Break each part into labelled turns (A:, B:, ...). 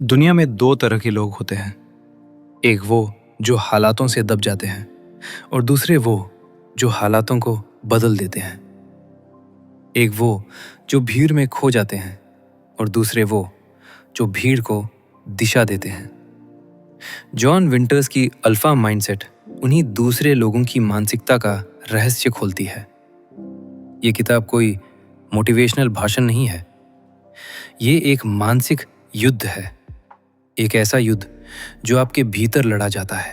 A: दुनिया में दो तरह के लोग होते हैं। एक वो जो हालातों से दब जाते हैं और दूसरे वो जो हालातों को बदल देते हैं। एक वो जो भीड़ में खो जाते हैं और दूसरे वो जो भीड़ को दिशा देते हैं। जॉन विंटर्स की अल्फा माइंडसेट उन्हीं दूसरे लोगों की मानसिकता का रहस्य खोलती है। ये किताब कोई मोटिवेशनल भाषण नहीं है, ये एक मानसिक युद्ध है। एक ऐसा युद्ध जो आपके भीतर लड़ा जाता है।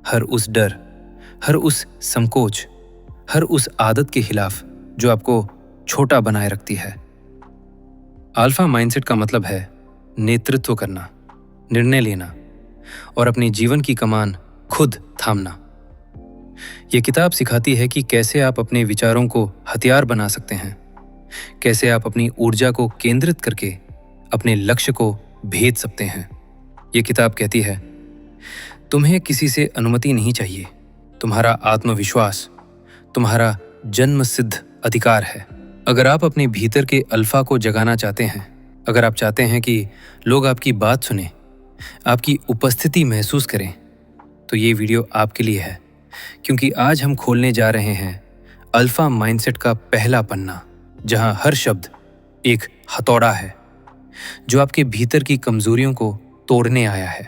A: हर उस डर, हर उस संकोच, हर उस आदत के खिलाफ जो आपको छोटा बनाए रखती है। अल्फा माइंडसेट का मतलब है नेतृत्व करना, निर्णय लेना और अपने जीवन की कमान खुद थामना। ये किताब सिखाती है कि कैसे आप अपने विचारों को हथियार बना सकते हैं, कैसे आप अपनी ऊर्जा को केंद्रित करके अपने लक्ष्य को भेद सकते हैं। ये किताब कहती है, तुम्हें किसी से अनुमति नहीं चाहिए। तुम्हारा आत्मविश्वास तुम्हारा जन्मसिद्ध अधिकार है। अगर आप अपने भीतर के अल्फा को जगाना चाहते हैं, अगर आप चाहते हैं कि लोग आपकी बात सुने, आपकी उपस्थिति महसूस करें, तो ये वीडियो आपके लिए है। क्योंकि आज हम खोलने जा रहे हैं अल्फा माइंडसेट का पहला पन्ना, जहां हर शब्द एक हथौड़ा है जो आपके भीतर की कमजोरियों को तोड़ने आया है।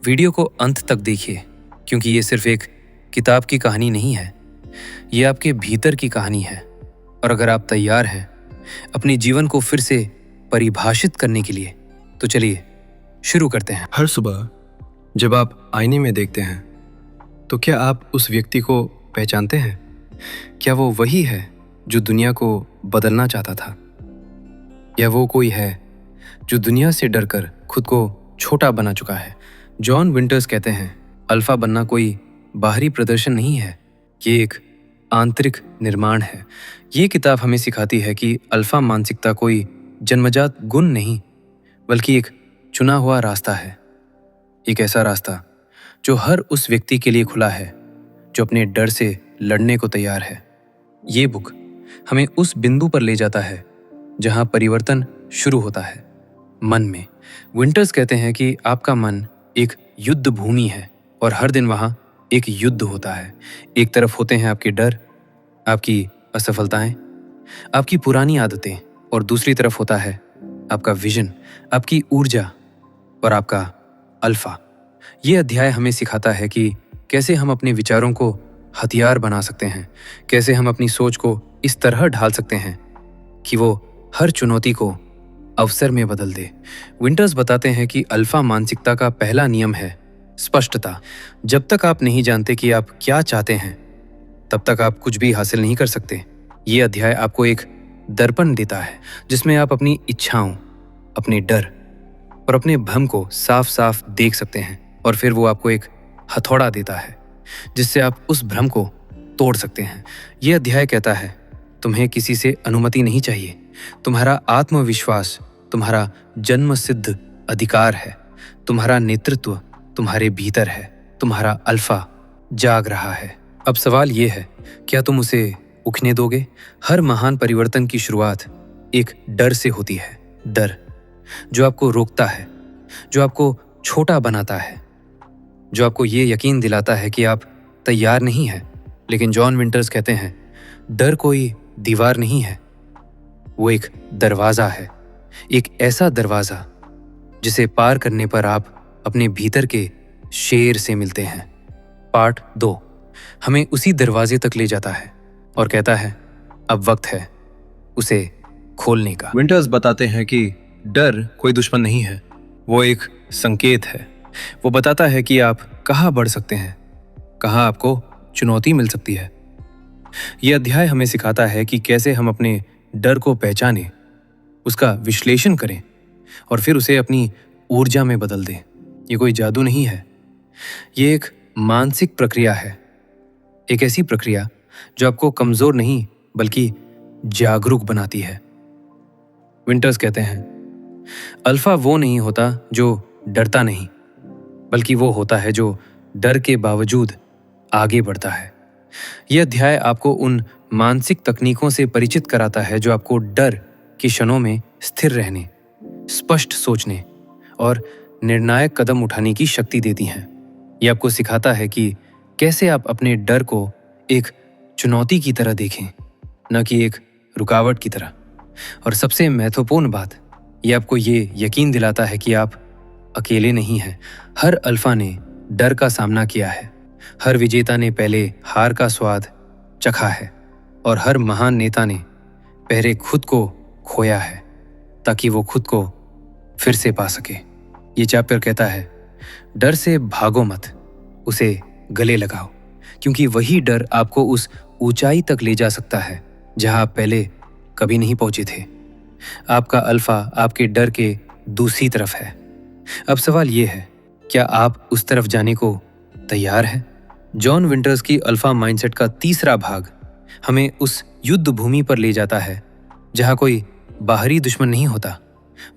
A: वीडियो को अंत तक देखिए, क्योंकि ये सिर्फ एक किताब की कहानी नहीं है, ये आपके भीतर की कहानी है। और अगर आप तैयार हैं अपने जीवन को फिर से परिभाषित करने के लिए, तो चलिए शुरू करते हैं।
B: हर सुबह जब आप आईने में देखते हैं, तो क्या आप उस व्यक्ति को पहचानते हैं? क्या वो वही है जो दुनिया को बदलना चाहता था, या वो कोई है जो दुनिया से डरकर खुद को छोटा बना चुका है? जॉन विंटर्स कहते हैं, अल्फा बनना कोई बाहरी प्रदर्शन नहीं है, ये एक आंतरिक निर्माण है। ये किताब हमें सिखाती है कि अल्फा मानसिकता कोई जन्मजात गुण नहीं, बल्कि एक चुना हुआ रास्ता है। एक ऐसा रास्ता जो हर उस व्यक्ति के लिए खुला है जो अपने डर से लड़ने को तैयार है। ये बुक हमें उस बिंदु पर ले जाता है जहां परिवर्तन शुरू होता है, मन में। विंटर्स कहते हैं कि आपका मन एक युद्ध भूमि है और हर दिन वहां एक युद्ध होता है। एक तरफ होते हैं आपके डर, आपकी असफलताएं, आपकी पुरानी आदतें, और दूसरी तरफ होता है आपका विजन, आपकी ऊर्जा और आपका अल्फा। ये अध्याय हमें सिखाता है कि कैसे हम अपने विचारों को हथियार बना सकते हैं, कैसे हम अपनी सोच को इस तरह ढाल सकते हैं कि वो हर चुनौती को अवसर में बदल दे। विंटर्स बताते हैं कि अल्फा मानसिकता का पहला नियम है स्पष्टता। जब तक आप नहीं जानते कि आप क्या चाहते हैं, तब तक आप कुछ भी हासिल नहीं कर सकते। ये अध्याय आपको एक दर्पण देता है जिसमें आप अपनी इच्छाओं, अपने डर और अपने भ्रम को साफ साफ देख सकते हैं, और फिर वो आपको एक हथौड़ा देता है जिससे आप उस भ्रम को तोड़ सकते हैं। ये अध्याय कहता है, तुम्हें किसी से अनुमति नहीं चाहिए। तुम्हारा आत्मविश्वास तुम्हारा जन्मसिद्ध अधिकार है। तुम्हारा नेतृत्व तुम्हारे भीतर है। तुम्हारा अल्फा जाग रहा है। अब सवाल ये है, क्या तुम उसे उठने दोगे? हर महान परिवर्तन की शुरुआत एक डर से होती है। डर जो आपको रोकता है, जो आपको छोटा बनाता है, जो आपको ये यकीन दिलाता है कि आप तैयार नहीं हैं। लेकिन जॉन विंटर्स कहते हैं, डर कोई दीवार नहीं है, वो एक दरवाजा है। एक ऐसा दरवाजा जिसे पार करने पर आप अपने भीतर के शेर से मिलते हैं। पार्ट 2 हमें उसी दरवाजे तक ले जाता है और कहता है, अब वक्त है उसे खोलने का।
A: विंटर्स बताते हैं कि डर कोई दुश्मन नहीं है, वो एक संकेत है। वो बताता है कि आप कहाँ बढ़ सकते हैं, कहाँ आपको चुनौती मिल सकती है। ये अध्याय हमें सिखाता है कि कैसे हम अपने डर को पहचानें, उसका विश्लेषण करें और फिर उसे अपनी ऊर्जा में बदल दें। ये कोई जादू नहीं है, ये एक मानसिक प्रक्रिया है। एक ऐसी प्रक्रिया जो आपको कमजोर नहीं बल्कि जागरूक बनाती है। विंटर्स कहते हैं, अल्फा वो नहीं होता जो डरता नहीं, बल्कि वो होता है जो डर के बावजूद आगे बढ़ता है। यह अध्याय आपको उन मानसिक तकनीकों से परिचित कराता है जो आपको डर के क्षणों में स्थिर रहने, स्पष्ट सोचने और निर्णायक कदम उठाने की शक्ति देती हैं। ये आपको सिखाता है कि कैसे आप अपने डर को एक चुनौती की तरह देखें, न कि एक रुकावट की तरह। और सबसे महत्वपूर्ण बात, ये आपको ये यकीन दिलाता है कि आप अकेले नहीं हैं। हर अल्फा ने डर का सामना किया है, हर विजेता ने पहले हार का स्वाद चखा है, और हर महान नेता ने पहले खुद को खोया है ताकि वो खुद को फिर से पा सके। ये चैप्टर कहता है, डर से भागो मत, उसे गले लगाओ, क्योंकि वही डर आपको उस ऊंचाई तक ले जा सकता है जहां आप पहले कभी नहीं पहुंचे थे। आपका अल्फा आपके डर के दूसरी तरफ है। अब सवाल ये है, क्या आप उस तरफ जाने को तैयार हैं? जॉन विंटर्स की अल्फा माइंडसेट का तीसरा भाग हमें उस युद्ध भूमि पर ले जाता है जहां कोई बाहरी दुश्मन नहीं होता।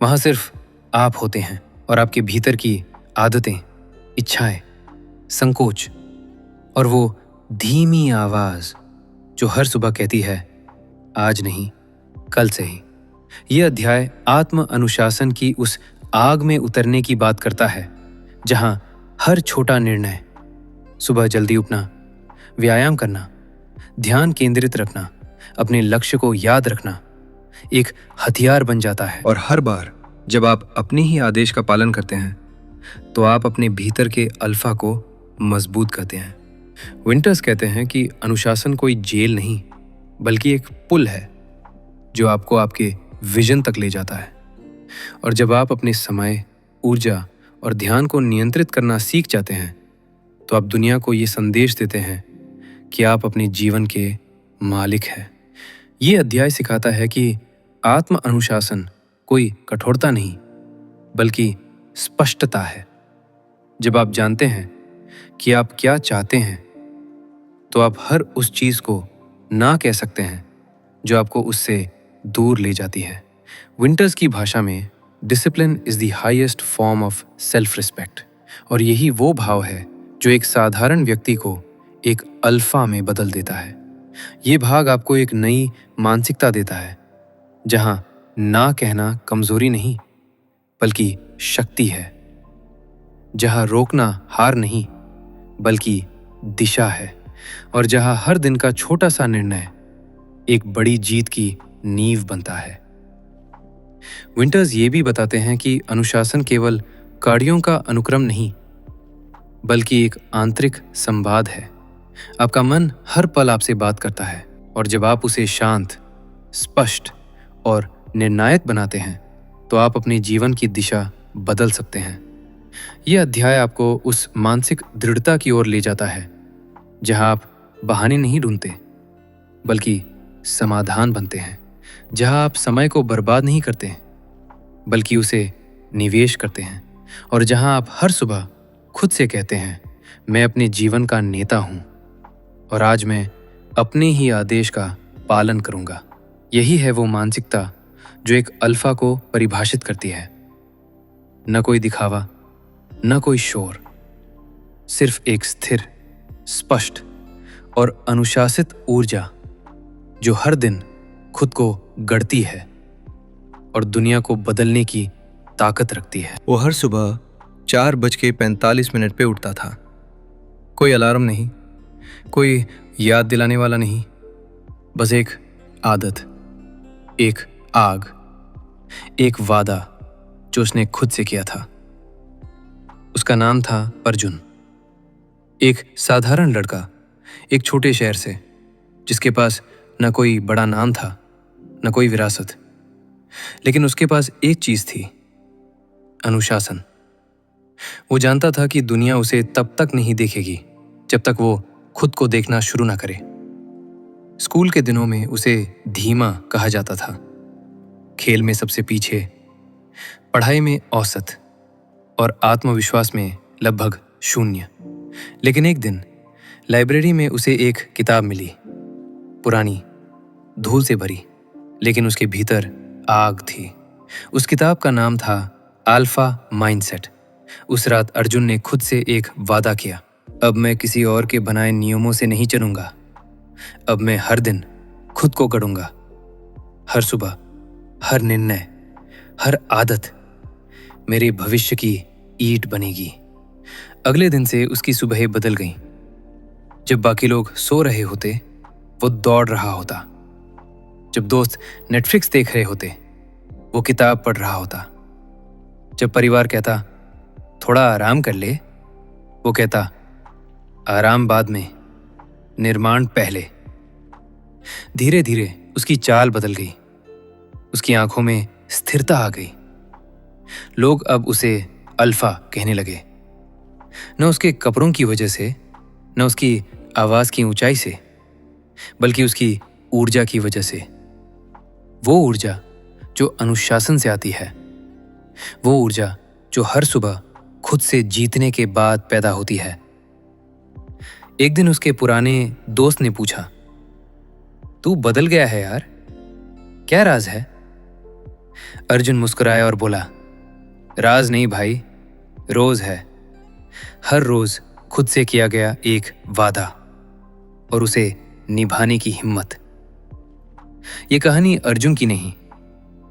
A: वहां सिर्फ आप होते हैं और आपके भीतर की आदतें, इच्छाएं, संकोच और वो धीमी आवाज जो हर सुबह कहती है, आज नहीं, कल से ही। यह अध्याय आत्म अनुशासन की उस आग में उतरने की बात करता है जहां हर छोटा निर्णय, सुबह जल्दी उठना, व्यायाम करना, ध्यान केंद्रित रखना, अपने लक्ष्य को याद रखना, एक हथियार बन जाता है।
B: और हर बार जब आप अपने ही आदेश का पालन करते हैं तो आप अपने भीतर के अल्फा को मजबूत करते हैं। विंटर्स कहते हैं कि अनुशासन कोई जेल नहीं, बल्कि एक पुल है जो आपको आपके विजन तक ले जाता है। और जब आप अपने समय, ऊर्जा और ध्यान को नियंत्रित करना सीख जाते हैं तो आप दुनिया को ये संदेश देते हैं कि आप अपने जीवन के मालिक हैं। ये अध्याय सिखाता है कि आत्म अनुशासन कोई कठोरता नहीं, बल्कि स्पष्टता है। जब आप जानते हैं कि आप क्या चाहते हैं तो आप हर उस चीज को ना कह सकते हैं जो आपको उससे दूर ले जाती है। विंटर्स की भाषा में discipline is the highest form of self respect, और यही वो भाव है जो एक साधारण व्यक्ति को एक अल्फा में बदल देता है। ये भाग आपको एक नई मानसिकता देता है जहां ना कहना कमजोरी नहीं बल्कि शक्ति है, जहां रोकना हार नहीं बल्कि दिशा है, और जहां हर दिन का छोटा सा निर्णय एक बड़ी जीत की नींव बनता है। विंटर्स ये भी बताते हैं कि अनुशासन केवल कार्यों का अनुक्रम नहीं, बल्कि एक आंतरिक संवाद है। आपका मन हर पल आपसे बात करता है, और जब आप उसे शांत, स्पष्ट और निर्णायक बनाते हैं तो आप अपने जीवन की दिशा बदल सकते हैं। यह अध्याय आपको उस मानसिक दृढ़ता की ओर ले जाता है जहां आप बहाने नहीं ढूंढते बल्कि समाधान बनते हैं, जहां आप समय को बर्बाद नहीं करते बल्कि उसे निवेश करते हैं, और जहां आप हर सुबह खुद से कहते हैं, मैं अपने जीवन का नेता हूं और आज मैं अपने ही आदेश का पालन करूंगा। यही है वो मानसिकता जो एक अल्फा को परिभाषित करती है। न कोई दिखावा, न कोई शोर, सिर्फ एक स्थिर, स्पष्ट और अनुशासित ऊर्जा जो हर दिन खुद को गढ़ती है और दुनिया को बदलने की ताकत रखती है। वो हर सुबह 4:45 पे उठता था। कोई अलार्म नहीं, कोई याद दिलाने वाला नहीं, बस एक आदत, एक आग, एक वादा जो उसने खुद से किया था। उसका नाम था अर्जुन। एक साधारण लड़का, एक छोटे शहर से, जिसके पास न कोई बड़ा नाम था, न कोई विरासत, लेकिन उसके पास एक चीज थी, अनुशासन। वो जानता था कि दुनिया उसे तब तक नहीं देखेगी जब तक वो खुद को देखना शुरू ना करे। स्कूल के दिनों में उसे धीमा कहा जाता था, खेल में सबसे पीछे, पढ़ाई में औसत और आत्मविश्वास में लगभग शून्य। लेकिन एक दिन लाइब्रेरी में उसे एक किताब मिली, पुरानी, धूल से भरी, लेकिन उसके भीतर आग थी। उस किताब का नाम था अल्फा माइंडसेट। उस रात अर्जुन ने खुद से एक वादा किया, अब मैं किसी और के बनाए नियमों से नहीं चलूंगा। अब मैं हर दिन खुद को गढ़ूंगा। हर सुबह, हर निर्णय, हर आदत
A: मेरे भविष्य की ईंट बनेगी। अगले दिन से उसकी सुबह बदल गई। जब बाकी लोग सो रहे होते, वो दौड़ रहा होता। जब दोस्त नेटफ्लिक्स देख रहे होते, वो किताब पढ़ रहा होता। जब परिवार कहता थोड़ा आराम कर ले, वो कहता आराम बाद में, निर्माण पहले। धीरे धीरे उसकी चाल बदल गई। उसकी आंखों में स्थिरता आ गई। लोग अब उसे अल्फा कहने लगे, न उसके कपड़ों की वजह से, न उसकी आवाज की ऊंचाई से, बल्कि उसकी ऊर्जा की वजह से। वो ऊर्जा जो अनुशासन से आती है, वो ऊर्जा जो हर सुबह खुद से जीतने के बाद पैदा होती है। एक दिन उसके पुराने दोस्त ने पूछा, तू बदल गया है यार, क्या राज है? अर्जुन मुस्कुराया और बोला, राज नहीं भाई, रोज है। हर रोज खुद से किया गया एक वादा और उसे निभाने की हिम्मत। ये कहानी अर्जुन की नहीं,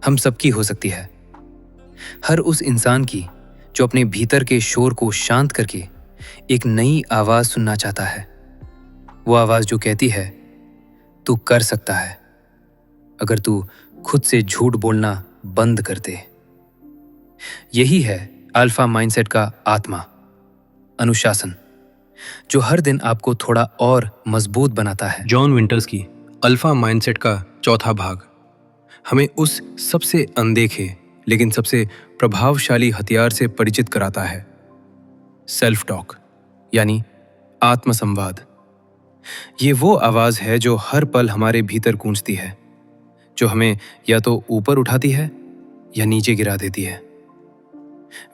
A: हम सबकी हो सकती है। हर उस इंसान की जो अपने भीतर के शोर को शांत करके एक नई आवाज सुनना चाहता है। वो आवाज जो कहती है, तू कर सकता है, अगर तू खुद से झूठ बोलना बंद कर दे। यही है अल्फा माइंडसेट का आत्मा, अनुशासन, जो हर दिन आपको थोड़ा और मजबूत बनाता है।
B: जॉन विंटर्स की अल्फा माइंडसेट का चौथा भाग हमें उस सबसे अनदेखे लेकिन सबसे प्रभावशाली हथियार से परिचित कराता है, सेल्फ टॉक, यानी आत्मसंवाद। ये वो आवाज है जो हर पल हमारे भीतर गूंजती है, जो हमें या तो ऊपर उठाती है या नीचे गिरा देती है।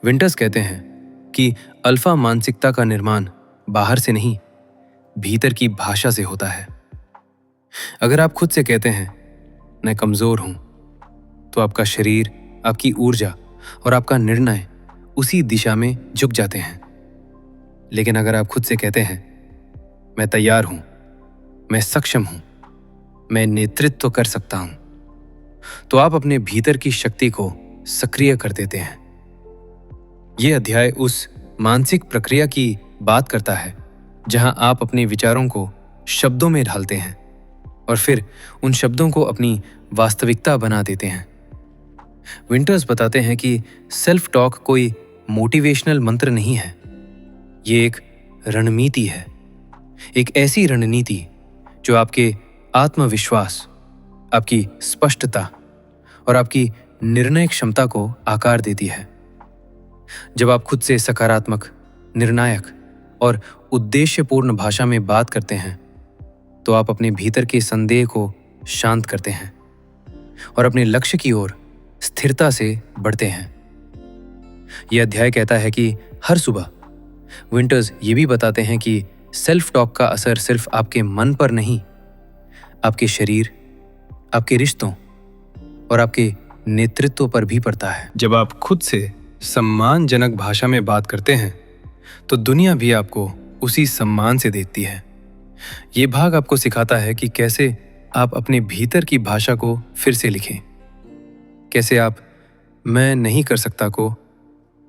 B: विंटर्स कहते हैं कि अल्फा मानसिकता का निर्माण बाहर से नहीं, भीतर की भाषा से होता है। अगर आप खुद से कहते हैं मैं कमजोर हूं, तो आपका शरीर, आपकी ऊर्जा और आपका निर्णय उसी दिशा में झुक जाते हैं। लेकिन अगर आप खुद से कहते हैं मैं तैयार हूं, मैं सक्षम हूं, मैं नेतृत्व कर सकता हूं, तो आप अपने भीतर की शक्ति को सक्रिय कर देते हैं। यह अध्याय उस मानसिक प्रक्रिया की बात करता है जहां आप अपने विचारों को शब्दों में ढालते हैं और फिर उन शब्दों को अपनी वास्तविकता बना देते हैं। विंटर्स बताते हैं कि सेल्फ टॉक कोई मोटिवेशनल मंत्र नहीं है, ये एक रणनीति है। एक ऐसी रणनीति जो आपके आत्मविश्वास, आपकी स्पष्टता और आपकी निर्णय क्षमता को आकार देती है। जब आप खुद से सकारात्मक, निर्णायक और उद्देश्यपूर्ण भाषा में बात करते हैं, तो आप अपने भीतर के संदेह को शांत करते हैं और अपने लक्ष्य की ओर स्थिरता से बढ़ते हैं। यह अध्याय कहता है कि हर सुबह विंटर्स ये भी बताते हैं कि सेल्फ टॉक का असर सिर्फ आपके मन पर नहीं, आपके शरीर, आपके रिश्तों और आपके नेतृत्व पर भी पड़ता है। जब आप खुद से सम्मानजनक भाषा में बात करते हैं, तो दुनिया भी आपको उसी सम्मान से देखती है। ये भाग आपको सिखाता है कि कैसे आप अपने भीतर की भाषा को फिर से लिखें, कैसे आप मैं नहीं कर सकता को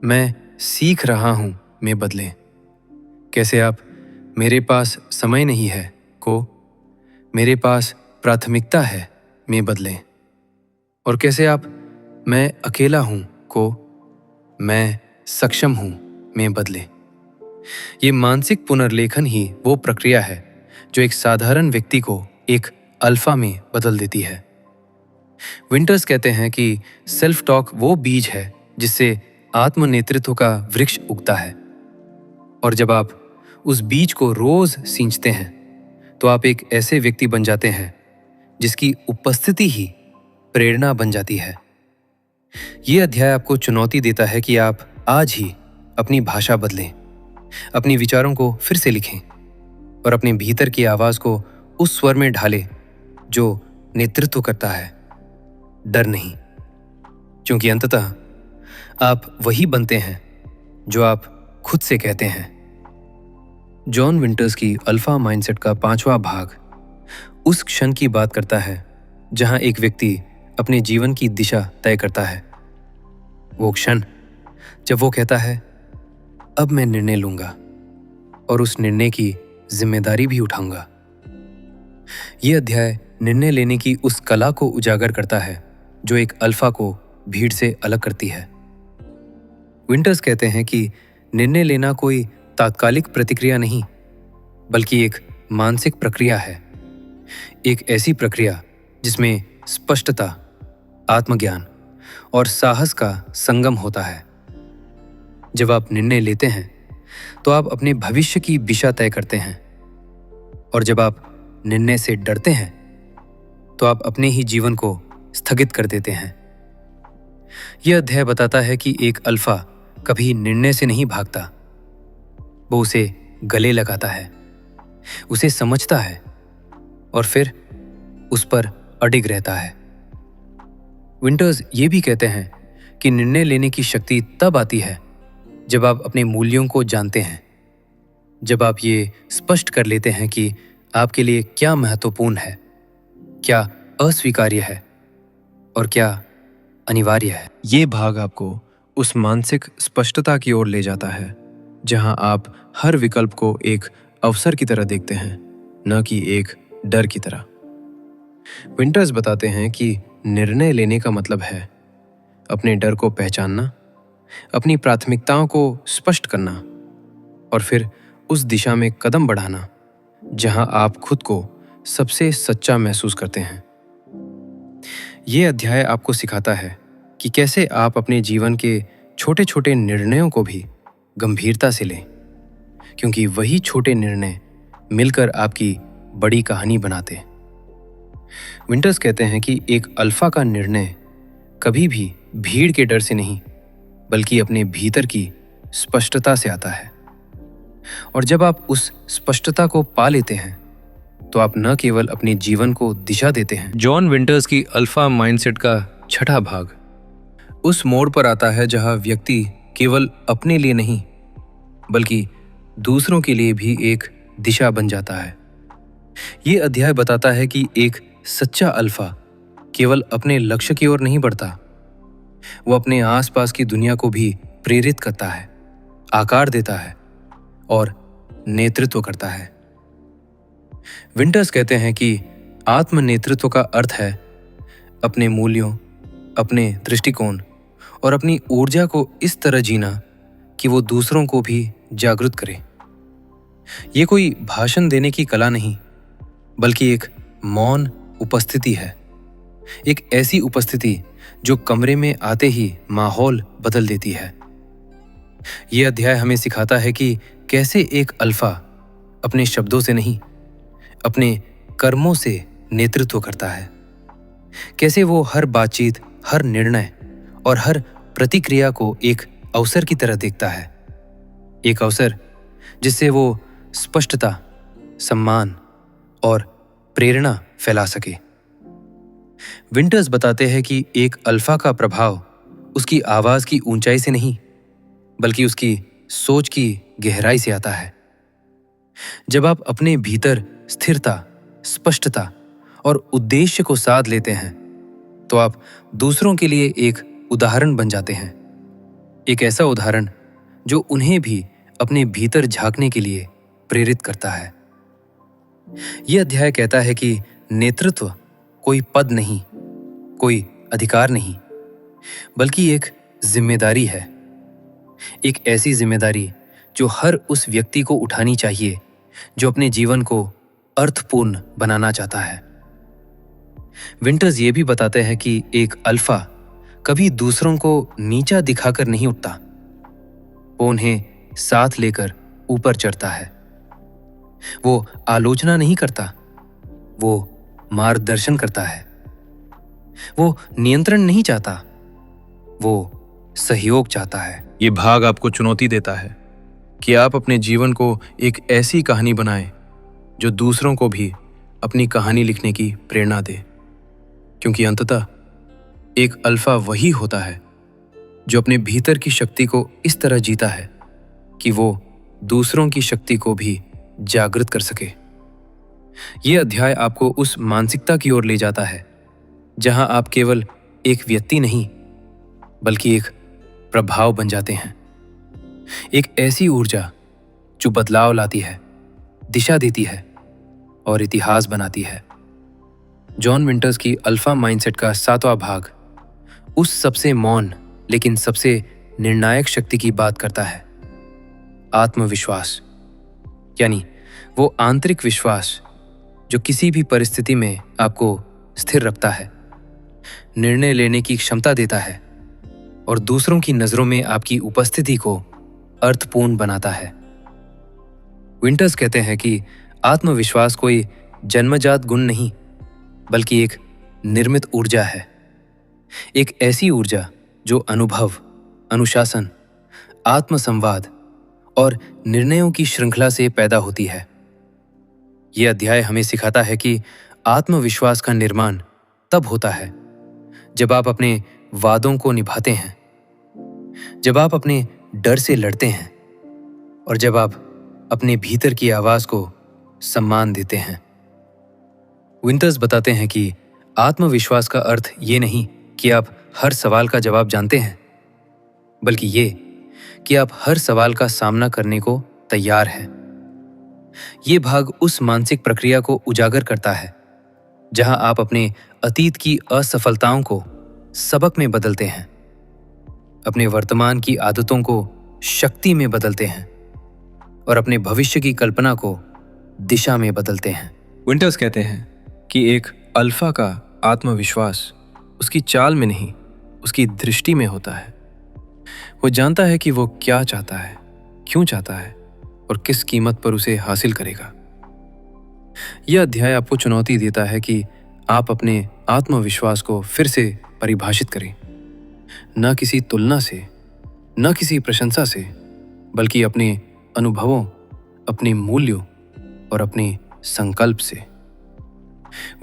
B: मैं सीख रहा हूं में बदलें, कैसे आप मेरे पास समय नहीं है को मेरे पास प्राथमिकता है में बदलें, और कैसे आप मैं अकेला हूं को मैं सक्षम हूं में बदलें। ये मानसिक पुनर्लेखन ही वो प्रक्रिया है जो एक साधारण व्यक्ति को एक अल्फा में बदल देती है। विंटर्स कहते हैं कि सेल्फ टॉक वो बीज है जिससे आत्म नेतृत्व का वृक्ष उगता है, और जब आप उस बीज को रोज सींचते हैं, तो आप एक ऐसे व्यक्ति बन जाते हैं जिसकी उपस्थिति ही प्रेरणा बन जाती है। ये अध्याय आपको चुनौती देता है कि आप आज ही अपनी भाषा बदलें, अपनी विचारों को फिर से लिखें और अपने भीतर की आवाज को उस स्वर में ढालें जो नेतृत्व करता है, डर नहीं। क्योंकि अंततः आप वही बनते हैं जो आप खुद से कहते हैं। जॉन विंटर्स की अल्फा माइंडसेट का 5वां भाग उस क्षण की बात करता है जहां एक व्यक्ति अपने जीवन की दिशा तय करता है। वो क्षण
A: जब वो कहता है, अब मैं निर्णय लूंगा और उस निर्णय की जिम्मेदारी भी उठाऊंगा। ये अध्याय निर्णय लेने की उस कला को उजागर करता है जो एक अल्फा को भीड़ से अलग करती है। विंटर्स कहते हैं कि निर्णय लेना कोई तात्कालिक प्रतिक्रिया नहीं, बल्कि एक मानसिक प्रक्रिया है। एक ऐसी प्रक्रिया जिसमें स्पष्टता, आत्मज्ञान और साहस का संगम होता है। जब आप निर्णय लेते हैं तो आप अपने भविष्य की दिशा तय करते हैं, और जब आप निर्णय से डरते हैं तो आप अपने ही जीवन को स्थगित कर देते हैं। यह अध्याय बताता है कि एक अल्फा कभी निर्णय से नहीं भागता, वो उसे गले लगाता है, उसे समझता है और फिर उस पर अडिग रहता है। विंटर्स ये भी कहते हैं कि निर्णय लेने की शक्ति तब आती है जब आप अपने मूल्यों को जानते हैं, जब आप ये स्पष्ट कर लेते हैं कि आपके लिए क्या महत्वपूर्ण है, क्या अस्वीकार्य है और क्या अनिवार्य है।
B: ये भाग आपको उस मानसिक स्पष्टता की ओर ले जाता है जहां आप हर विकल्प को एक अवसर की तरह देखते हैं, न कि एक डर की तरह। विंटर्स बताते हैं कि निर्णय लेने का मतलब है अपने डर को पहचानना, अपनी प्राथमिकताओं को स्पष्ट करना और फिर उस दिशा में कदम बढ़ाना जहां आप खुद को सबसे सच्चा महसूस करते हैं। ये अध्याय आपको सिखाता है कि कैसे आप अपने जीवन के छोटे छोटे निर्णयों को भी गंभीरता से लें, क्योंकि वही छोटे निर्णय मिलकर आपकी बड़ी कहानी बनाते। विंटर्स कहते हैं कि एक अल्फा का निर्णय कभी भी भीड़ के डर से नहीं, बल्कि अपने भीतर की स्पष्टता से आता है। और जब आप उस स्पष्टता को पा लेते हैं तो आप न केवल अपने जीवन को दिशा देते हैं।
A: जॉन विंटर्स की अल्फा माइंडसेट का छठा भाग उस मोड़ पर आता है जहां व्यक्ति केवल अपने लिए नहीं, बल्कि दूसरों के लिए भी एक दिशा बन जाता है। ये अध्याय बताता है कि एक सच्चा अल्फा केवल अपने लक्ष्य की ओर नहीं बढ़ता, वो अपने आसपास की दुनिया को भी प्रेरित करता है, आकार देता है और नेतृत्व करता है। विंटर्स कहते हैं कि आत्म नेतृत्व का अर्थ है अपने मूल्यों, अपने दृष्टिकोण और अपनी ऊर्जा को इस तरह जीना कि वो दूसरों को भी जागरूक करे। ये कोई भाषण देने की कला नहीं, बल्कि एक मौन उपस्थिति है, एक ऐसी उपस्थिति जो कमरे में आते ही माहौल बदल देती है। ये अध्याय हमें सिखाता है कि कैसे एक अल्फा अपने शब्दों से नहीं, अपने कर्मों से नेतृत्व करता है। कैसे वो हर बातचीत, हर निर्णय और हर प्रतिक्रिया को एक अवसर की तरह देखता है, एक अवसर जिससे वो स्पष्टता, सम्मान और प्रेरणा फैला सके। विंटर्स बताते हैं कि एक अल्फा का प्रभाव उसकी आवाज की ऊंचाई से नहीं, बल्कि उसकी सोच की गहराई से आता है। जब आप अपने भीतर स्थिरता, स्पष्टता और उद्देश्य को साध लेते हैं तो आप दूसरों के लिए एक उदाहरण बन जाते हैं, एक ऐसा उदाहरण जो उन्हें भी अपने भीतर झांकने के लिए प्रेरित करता है। यह अध्याय कहता है कि नेतृत्व कोई पद नहीं, कोई अधिकार नहीं, बल्कि एक जिम्मेदारी है, एक ऐसी जिम्मेदारी जो हर उस व्यक्ति को उठानी चाहिए जो अपने जीवन को अर्थपूर्ण बनाना चाहता है। विंटर्स ये भी बताते हैं कि एक अल्फा कभी दूसरों को नीचा दिखाकर नहीं उठता, वो उन्हें साथ लेकर ऊपर चढ़ता है। वो आलोचना नहीं करता, वो मार्गदर्शन करता है। वो नियंत्रण नहीं चाहता, वो सहयोग चाहता है।
B: ये भाग आपको चुनौती देता है कि आप अपने जीवन को एक ऐसी कहानी बनाएं जो दूसरों को भी अपनी कहानी लिखने की प्रेरणा दे, क्योंकि अंततः एक अल्फा वही होता है जो अपने भीतर की शक्ति को इस तरह जीता है कि वो दूसरों की शक्ति को भी जागृत कर सके। ये अध्याय आपको उस मानसिकता की ओर ले जाता है जहां आप केवल एक व्यक्ति नहीं, बल्कि एक
A: प्रभाव बन जाते हैं। एक ऐसी ऊर्जा जो बदलाव लाती है, दिशा देती है और इतिहास बनाती है। जॉन विंटर्स की अल्फा माइंडसेट का 7वां भाग उस सबसे मौन लेकिन सबसे निर्णायक शक्ति की बात करता है, आत्मविश्वास। यानी वो आंतरिक विश्वास जो किसी भी परिस्थिति में आपको स्थिर रखता है, निर्णय लेने की क्षमता देता है और दूसरों की नजरों में आपकी उपस्थिति को अर्थपूर्ण बनाता है। विंटर्स कहते हैं कि आत्मविश्वास कोई जन्मजात गुण नहीं, बल्कि एक निर्मित ऊर्जा है। एक ऐसी ऊर्जा जो अनुभव, अनुशासन, आत्मसंवाद और निर्णयों की श्रृंखला से पैदा होती है। यह अध्याय हमें सिखाता है कि आत्मविश्वास का निर्माण तब होता है जब आप अपने वादों को निभाते हैं, जब आप अपने डर से लड़ते हैं और जब आप अपने भीतर की आवाज को सम्मान देते हैं। विंटर्स बताते हैं कि आत्मविश्वास का अर्थ ये नहीं कि आप हर सवाल का जवाब जानते हैं, बल्कि ये कि आप हर सवाल का सामना करने को तैयार हैं। ये भाग उस मानसिक प्रक्रिया को उजागर करता है जहां आप अपने अतीत की असफलताओं को सबक में बदलते हैं, अपने वर्तमान की आदतों को शक्ति में बदलते हैं और अपने भविष्य की कल्पना को दिशा में बदलते हैं।
B: विंटर्स कहते हैं कि एक अल्फा का आत्मविश्वास उसकी चाल में नहीं, उसकी दृष्टि में होता है। वो जानता है कि वो क्या चाहता है, क्यों चाहता है और किस कीमत पर उसे हासिल करेगा। यह अध्याय आपको चुनौती देता है कि आप अपने आत्मविश्वास को फिर से परिभाषित करें, न किसी तुलना से, न किसी प्रशंसा से, बल्कि अपने अनुभवों, अपने मूल्यों और अपने संकल्प से।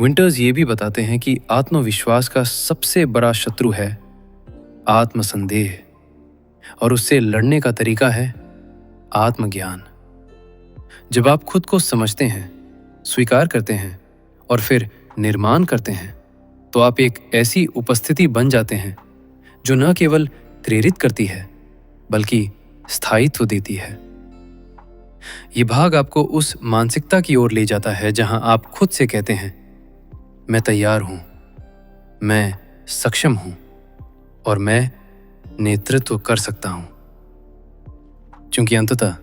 B: विंटर्स ये भी बताते हैं कि आत्मविश्वास का सबसे बड़ा शत्रु है आत्मसंदेह और उससे लड़ने का तरीका है आत्मज्ञान। जब आप खुद को समझते हैं, स्वीकार करते हैं और फिर निर्माण करते हैं, तो आप एक ऐसी उपस्थिति बन जाते हैं जो न केवल प्रेरित करती है, बल्कि स्थायित्व देती है। ये भाग आपको उस मानसिकता की ओर ले जाता है जहां आप खुद से कहते हैं, मैं तैयार हूं, मैं सक्षम हूं और मैं नेतृत्व कर सकता हूं। क्योंकि अंततः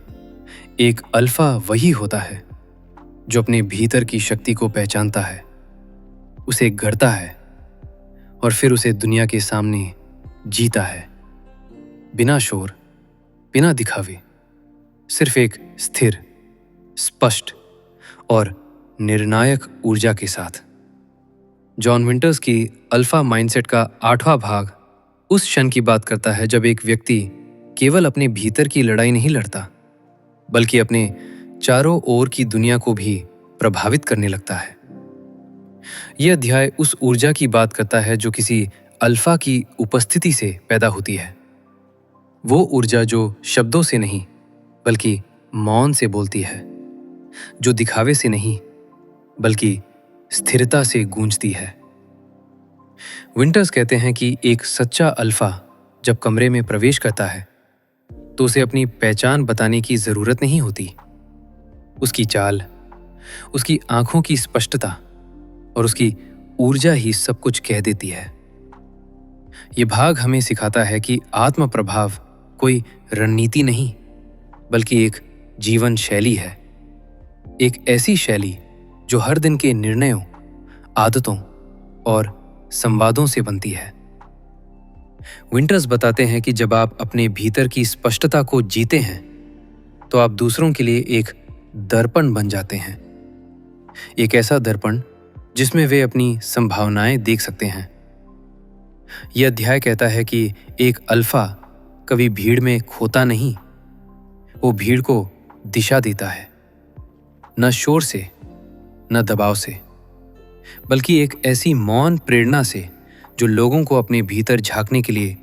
B: एक अल्फा वही होता है जो अपने भीतर की शक्ति को पहचानता है, उसे गढ़ता है और फिर उसे दुनिया के सामने जीता है, बिना शोर, बिना दिखावे, सिर्फ एक स्थिर, स्पष्ट और निर्णायक ऊर्जा के साथ। जॉन विंटर्स की अल्फा माइंडसेट का 8वां भाग उस क्षण की बात करता है जब एक व्यक्ति केवल अपने भीतर की लड़ाई नहीं लड़ता, बल्कि अपने चारों ओर की दुनिया को भी प्रभावित करने लगता है। यह अध्याय उस ऊर्जा की बात करता है जो किसी अल्फा की उपस्थिति से पैदा होती है। वो ऊर्जा जो शब्दों से नहीं, बल्कि मौन से बोलती है, जो दिखावे से नहीं, बल्कि स्थिरता से गूंजती है। विंटर्स कहते हैं कि एक सच्चा अल्फा जब कमरे में प्रवेश करता है तो उसे अपनी पहचान बताने की जरूरत नहीं होती। उसकी चाल, उसकी आंखों की स्पष्टता और उसकी ऊर्जा ही सब कुछ कह देती है। ये भाग हमें सिखाता है कि आत्म प्रभाव कोई रणनीति नहीं, बल्कि एक जीवन शैली है। एक ऐसी शैली जो हर दिन के निर्णयों, आदतों और संवादों से बनती है। विंटर्स बताते हैं कि जब आप अपने भीतर की स्पष्टता को जीते हैं तो आप दूसरों के लिए एक दर्पण बन जाते हैं। एक ऐसा दर्पण जिसमें वे अपनी संभावनाएं देख सकते हैं। यह अध्याय कहता है कि एक अल्फा कभी भीड़ में खोता नहीं, वो भीड़ को दिशा देता है, न शोर से, न दबाव से, बल्कि एक ऐसी मौन प्रेरणा से जो लोगों को अपने भीतर झांकने के लिए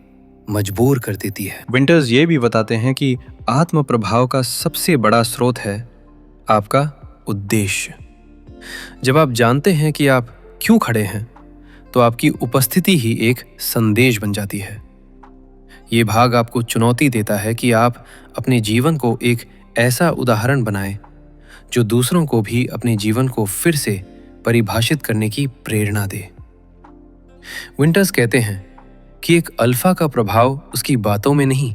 B: मजबूर कर देती है। विंटर्स ये भी बताते हैं कि आत्म प्रभाव का सबसे बड़ा स्रोत है आपका उद्देश्य। जब आप जानते हैं कि आप क्यों खड़े हैं, तो आपकी उपस्थिति ही एक संदेश बन जाती है। ये भाग आपको चुनौती देता है कि आप अपने जीवन को एक ऐसा उदाहरण बनाएं जो दूसरों को भी अपने जीवन को फिर से परिभाषित करने की प्रेरणा दे। विंटर्स कहते हैं कि एक अल्फा का प्रभाव उसकी बातों में नहीं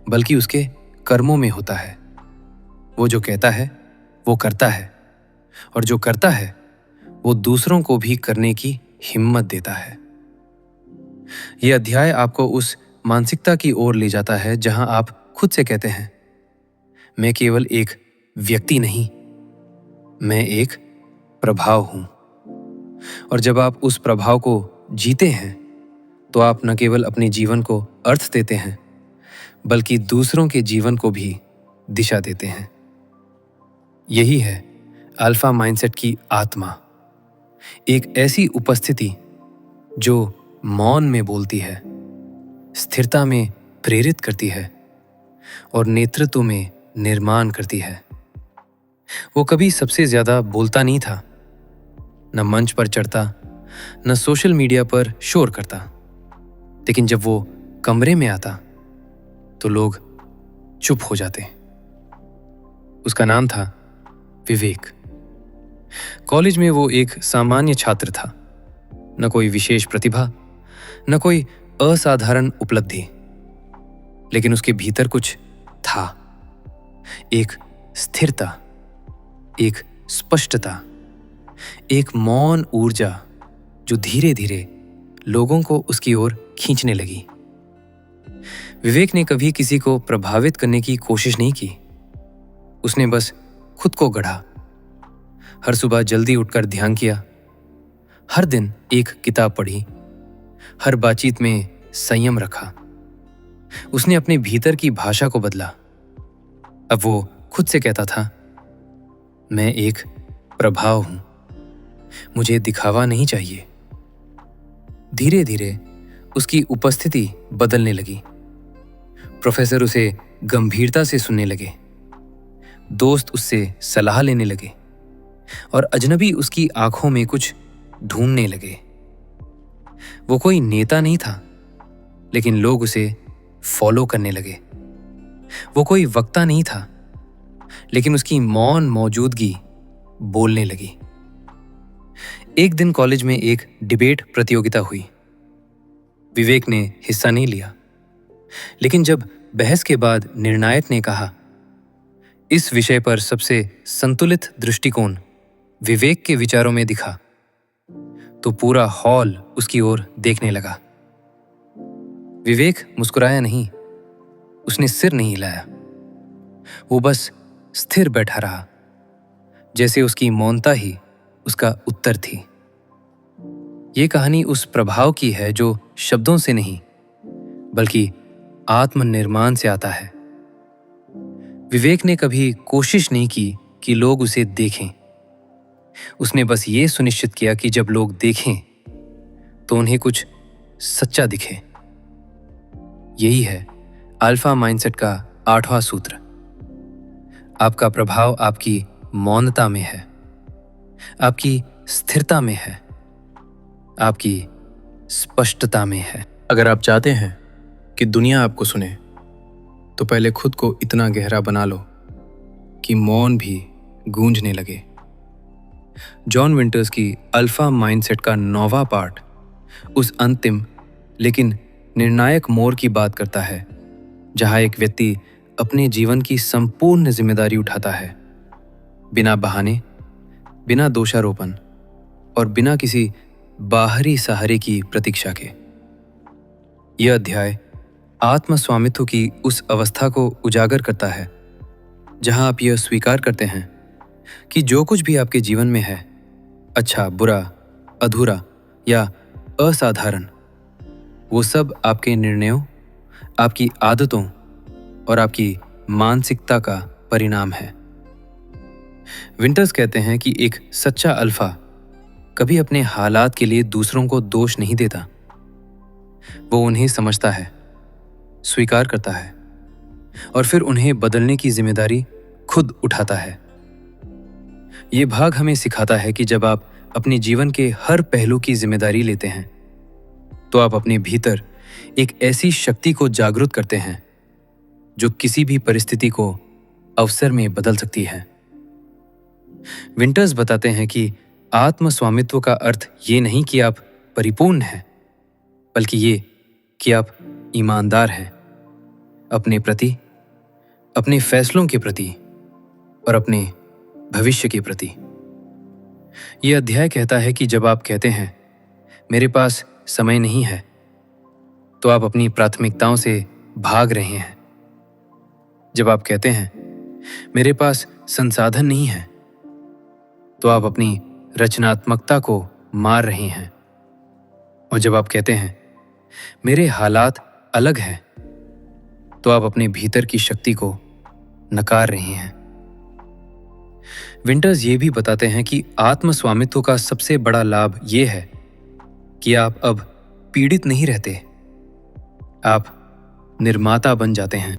B: बल्कि उसके कर्मों में होता है। वो जो कहता है वो करता है, और जो करता है वो दूसरों को भी करने की हिम्मत देता है। यह अध्याय आपको उस मानसिकता की ओर ले जाता है जहां आप खुद से कहते हैं, मैं केवल एक व्यक्ति नहीं, मैं एक प्रभाव हूं। और जब आप उस प्रभाव को जीते हैं तो आप न केवल अपने जीवन को अर्थ देते हैं बल्कि दूसरों के जीवन को भी दिशा देते हैं। यही है अल्फा माइंडसेट की आत्मा, एक ऐसी उपस्थिति जो मौन में बोलती है, स्थिरता में प्रेरित करती है और नेतृत्व में निर्माण करती है। वो कभी सबसे ज्यादा बोलता नहीं था, न मंच पर चढ़ता, न सोशल मीडिया पर शोर करता, लेकिन जब वो कमरे में आता तो लोग चुप हो जाते। उसका नाम था विवेक। कॉलेज में वो एक सामान्य छात्र था, न कोई विशेष प्रतिभा, न कोई असाधारण उपलब्धि, लेकिन उसके भीतर कुछ था, एक स्थिरता, एक स्पष्टता, एक मौन ऊर्जा जो धीरे धीरे लोगों को उसकी ओर खींचने लगी। विवेक ने कभी किसी को प्रभावित करने की कोशिश नहीं की, उसने बस खुद को गढ़ा। हर सुबह जल्दी उठकर ध्यान किया, हर दिन एक किताब पढ़ी, हर बातचीत में संयम रखा। उसने अपने भीतर की भाषा को बदला। अब वो खुद से कहता था, मैं एक प्रभाव हूं, मुझे दिखावा नहीं चाहिए। धीरे धीरे उसकी उपस्थिति बदलने लगी। प्रोफेसर उसे गंभीरता से सुनने लगे, दोस्त उससे सलाह लेने लगे और अजनबी उसकी आंखों में कुछ ढूंढने लगे। वो कोई नेता नहीं था, लेकिन लोग उसे फॉलो करने लगे। वो कोई वक्ता नहीं था, लेकिन उसकी मौन मौजूदगी बोलने लगी। एक दिन कॉलेज में एक डिबेट प्रतियोगिता हुई। विवेक ने हिस्सा नहीं लिया, लेकिन जब बहस के बाद निर्णायक ने कहा, इस विषय पर सबसे संतुलित दृष्टिकोण विवेक के विचारों में दिखा, तो पूरा हॉल उसकी ओर देखने लगा। विवेक मुस्कुराया नहीं, उसने सिर नहीं हिलाया, वो बस स्थिर बैठा रहा, जैसे उसकी मौनता ही उसका उत्तर थी। ये कहानी उस प्रभाव की है जो शब्दों से नहीं बल्कि आत्मनिर्माण से आता है। विवेक ने कभी कोशिश नहीं की कि लोग उसे देखें। उसने बस ये सुनिश्चित किया कि जब लोग देखें तो उन्हें कुछ सच्चा दिखे। यही है अल्फा माइंडसेट का 8वां सूत्र। आपका प्रभाव आपकी मौनता में है, आपकी स्थिरता में है, आपकी स्पष्टता में है। अगर आप चाहते हैं कि दुनिया आपको सुने तो पहले खुद को इतना गहरा बना लो कि मौन भी गूंजने लगे। जॉन विंटर्स की अल्फा माइंडसेट का 9वां पार्ट उस अंतिम लेकिन निर्णायक मोड़ की बात करता है जहां एक व्यक्ति अपने जीवन की संपूर्ण जिम्मेदारी उठाता है, बिना बहाने, बिना दोषारोपण और बिना किसी बाहरी सहारे की प्रतीक्षा के। यह अध्याय आत्मस्वामित्व की उस अवस्था को उजागर करता है जहां आप यह स्वीकार करते हैं कि जो कुछ भी आपके जीवन में है, अच्छा, बुरा, अधूरा या असाधारण, वो सब आपके निर्णयों, आपकी आदतों और आपकी मानसिकता का परिणाम है। विंटर्स कहते हैं कि एक सच्चा अल्फा कभी अपने हालात के लिए दूसरों को दोष नहीं देता। वो उन्हें समझता है, स्वीकार करता है और फिर उन्हें बदलने की जिम्मेदारी खुद उठाता है। ये भाग हमें सिखाता है कि जब आप अपने जीवन के हर पहलू की जिम्मेदारी लेते हैं तो आप अपने भीतर
A: एक ऐसी शक्ति को जागृत करते हैं जो किसी भी परिस्थिति को अवसर में बदल सकती है। विंटर्स बताते हैं कि आत्म स्वामित्व का अर्थ ये नहीं कि आप परिपूर्ण हैं, बल्कि ये कि आप ईमानदार हैं अपने प्रति, अपने फैसलों के प्रति और अपने भविष्य के प्रति। यह अध्याय कहता है कि जब आप कहते हैं मेरे पास समय नहीं है, तो आप अपनी प्राथमिकताओं से भाग रहे हैं। जब आप कहते हैं मेरे पास संसाधन नहीं है, तो आप अपनी रचनात्मकता को मार रहे हैं। और जब आप कहते हैं मेरे हालात अलग हैं, तो आप अपने भीतर की शक्ति को नकार रहे हैं। विंटर्स ये भी बताते हैं कि आत्म स्वामित्व का सबसे बड़ा लाभ ये है कि आप अब पीड़ित नहीं रहते, आप निर्माता बन जाते हैं।